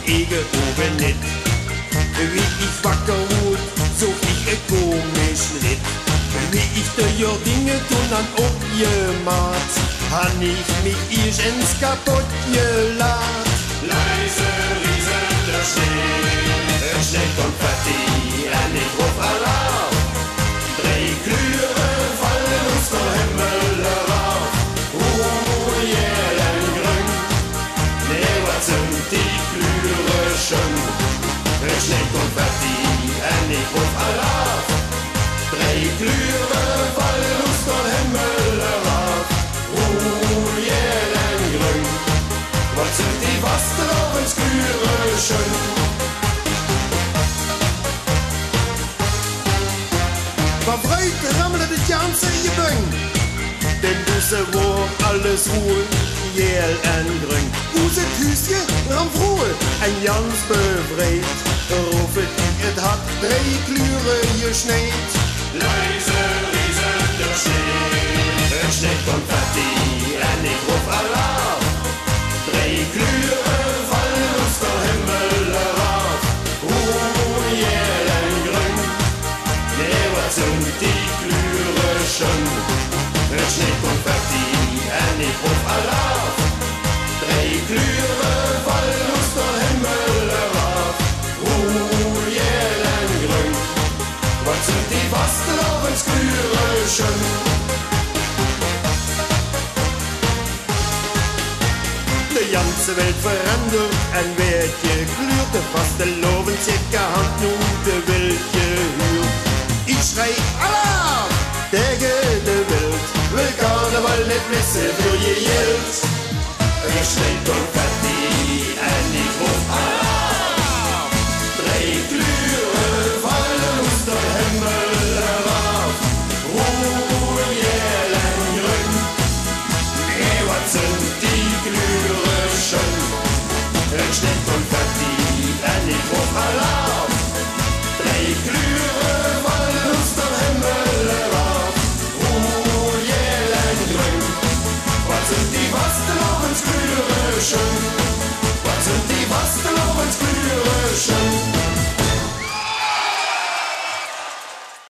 egen oben nicht. Wie ich wacker wut, such ich komisch nicht. Wie ich der Dinge tun an obgemacht, han ich mich irgens kaputt gelad. Leise rieselt der Schnee, es schneit Konfetti, und ich ruf Alarm. 3 Glühre fallen uns der Himmel rauf. Jellengrün, nee, was sind die Glühre schön? Es schneit Konfetti, und ich ruf Alarm. 3 Glühre fallen uns der Himmel rauf. Jellengrün, was sind die was drauf ins Glühre schön? Verbreit rammelt das ganze Gebüng, denn Busse wo alles Ruhe, jähl en grün. Busse Hüschen ram Ruhe, ein ganz befreit, rufet ich, et hat 3 Glühre geschneit. Leise rieselt der Schnee, es schneit Konfetti, und ich ruf Alarm. 3 Glühre fallen uns der Himmel rauf. Jellengrün, nee, was sind die Glühre schön? Es schneit Konfetti, und ich ruf Alarm. 3 Glühre fallen uns der Himmel rauf. Jellengrün, was sind die was drauf ins Glühre schön? Die ganze Welt verändert, ein wird geglüht, fast der Loben circa Hand nun der Welt gehört. Ich schrei Alarm, der geht der Welt, will Karneval nicht wissen, für je Geld. Es schneit Konfetti, und ich ruf Alarm. 3 Glühre fallen uns der Himmel rauf. Jellengrün, nee, was sind die Glühre schön? Es schneit Konfetti, und ich ruf Alarm. 3 Glühre fallen uns der Himmel rauf. Jellengrün, was sind die was drauf ins Glühre schön?